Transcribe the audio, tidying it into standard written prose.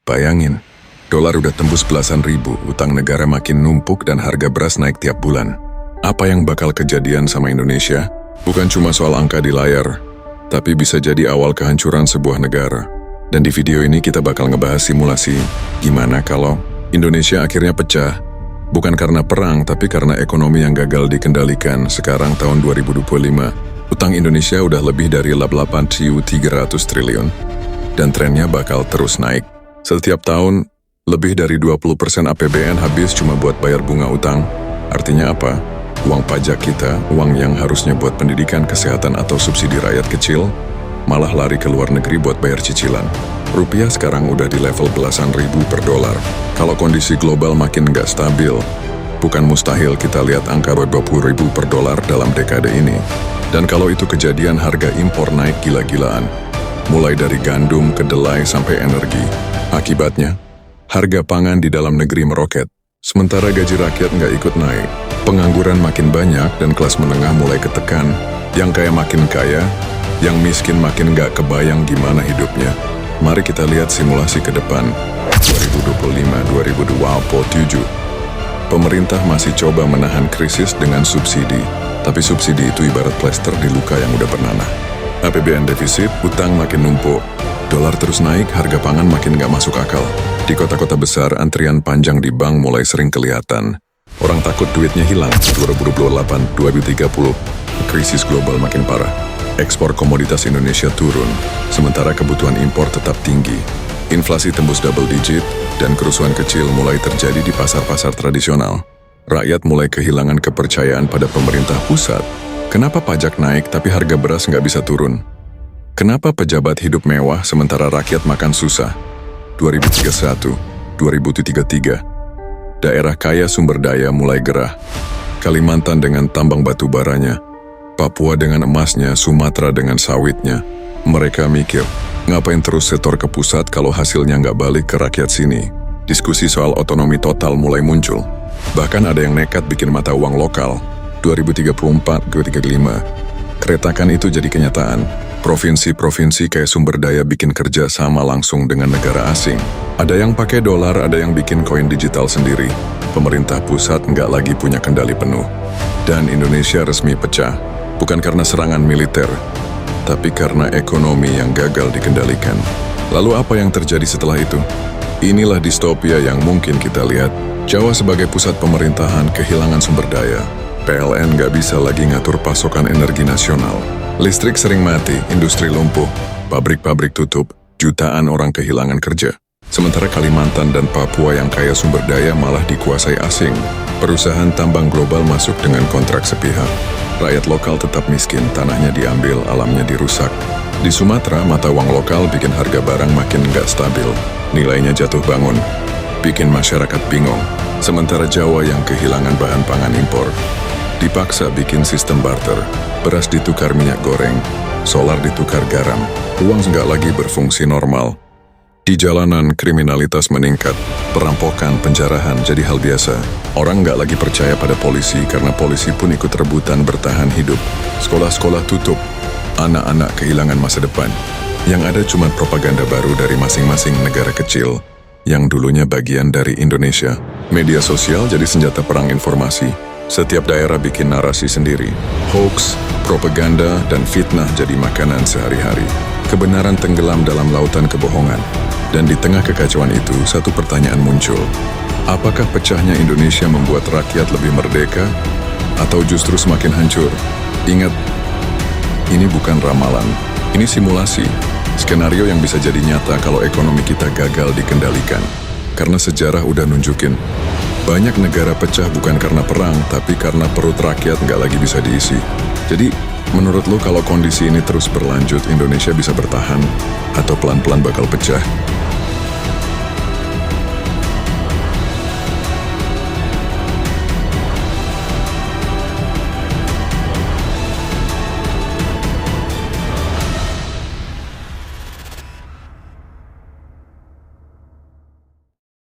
Bayangin, dolar udah tembus belasan ribu, utang negara makin numpuk dan harga beras naik tiap bulan. Apa yang bakal kejadian sama Indonesia? Bukan cuma soal angka di layar, tapi bisa jadi awal kehancuran sebuah negara. Dan di video ini kita bakal ngebahas simulasi gimana kalau Indonesia akhirnya pecah. Bukan karena perang, tapi karena ekonomi yang gagal dikendalikan. Sekarang tahun 2025, utang Indonesia udah lebih dari 8.300 triliun. Dan trennya bakal terus naik. Setiap tahun, lebih dari 20% APBN habis cuma buat bayar bunga utang. Artinya apa? Uang pajak kita, uang yang harusnya buat pendidikan, kesehatan, atau subsidi rakyat kecil, malah lari ke luar negeri buat bayar cicilan. Rupiah sekarang udah di level belasan ribu per dolar. Kalau kondisi global makin nggak stabil, bukan mustahil kita lihat angka 20 ribu per dolar dalam dekade ini. Dan kalau itu kejadian, harga impor naik gila-gilaan. Mulai dari gandum, kedelai, sampai energi. Akibatnya, harga pangan di dalam negeri meroket. Sementara gaji rakyat nggak ikut naik. Pengangguran makin banyak dan kelas menengah mulai ketekan. Yang kaya makin kaya, yang miskin makin nggak kebayang gimana hidupnya. Mari kita lihat simulasi ke depan. 2025-2027. Pemerintah masih coba menahan krisis dengan subsidi. Tapi subsidi itu ibarat plester di luka yang udah bernanah. APBN defisit, utang makin numpuk. Dolar terus naik, harga pangan makin nggak masuk akal. Di kota-kota besar, antrian panjang di bank mulai sering kelihatan. Orang takut duitnya hilang. 2028-2030, krisis global makin parah. Ekspor komoditas Indonesia turun, sementara kebutuhan impor tetap tinggi. Inflasi tembus double digit, dan kerusuhan kecil mulai terjadi di pasar-pasar tradisional. Rakyat mulai kehilangan kepercayaan pada pemerintah pusat. Kenapa pajak naik tapi harga beras nggak bisa turun? Kenapa pejabat hidup mewah sementara rakyat makan susah? 2031-2033, daerah kaya sumber daya mulai gerah. Kalimantan dengan tambang batu baranya, Papua dengan emasnya, Sumatera dengan sawitnya. Mereka mikir, ngapain terus setor ke pusat kalau hasilnya nggak balik ke rakyat sini? Diskusi soal otonomi total mulai muncul. Bahkan ada yang nekat bikin mata uang lokal. 2034-2035, keretakan itu jadi kenyataan. Provinsi-provinsi kayak sumber daya bikin kerja sama langsung dengan negara asing. Ada yang pakai dolar, ada yang bikin koin digital sendiri. Pemerintah pusat nggak lagi punya kendali penuh. Dan Indonesia resmi pecah. Bukan karena serangan militer, tapi karena ekonomi yang gagal dikendalikan. Lalu apa yang terjadi setelah itu? Inilah distopia yang mungkin kita lihat. Jawa sebagai pusat pemerintahan kehilangan sumber daya. PLN nggak bisa lagi ngatur pasokan energi nasional. Listrik sering mati, industri lumpuh, pabrik-pabrik tutup, jutaan orang kehilangan kerja. Sementara Kalimantan dan Papua yang kaya sumber daya malah dikuasai asing. Perusahaan tambang global masuk dengan kontrak sepihak. Rakyat lokal tetap miskin, tanahnya diambil, alamnya dirusak. Di Sumatera, mata uang lokal bikin harga barang makin nggak stabil. Nilainya jatuh bangun, bikin masyarakat bingung. Sementara Jawa yang kehilangan bahan pangan impor, dipaksa bikin sistem barter. Beras ditukar minyak goreng, solar ditukar garam. Uang nggak lagi berfungsi normal. Di jalanan, kriminalitas meningkat. Perampokan, penjarahan jadi hal biasa. Orang nggak lagi percaya pada polisi karena polisi pun ikut rebutan bertahan hidup. Sekolah-sekolah tutup. Anak-anak kehilangan masa depan. Yang ada cuma propaganda baru dari masing-masing negara kecil yang dulunya bagian dari Indonesia. Media sosial jadi senjata perang informasi. Setiap daerah bikin narasi sendiri. Hoax, propaganda, dan fitnah jadi makanan sehari-hari. Kebenaran tenggelam dalam lautan kebohongan. Dan di tengah kekacauan itu, satu pertanyaan muncul. Apakah pecahnya Indonesia membuat rakyat lebih merdeka? Atau justru semakin hancur? Ingat, ini bukan ramalan. Ini simulasi. Skenario yang bisa jadi nyata kalau ekonomi kita gagal dikendalikan. Karena sejarah udah nunjukin, banyak negara pecah bukan karena perang, tapi karena perut rakyat nggak lagi bisa diisi. Jadi, menurut lo kalau kondisi ini terus berlanjut, Indonesia bisa bertahan? Atau pelan-pelan bakal pecah?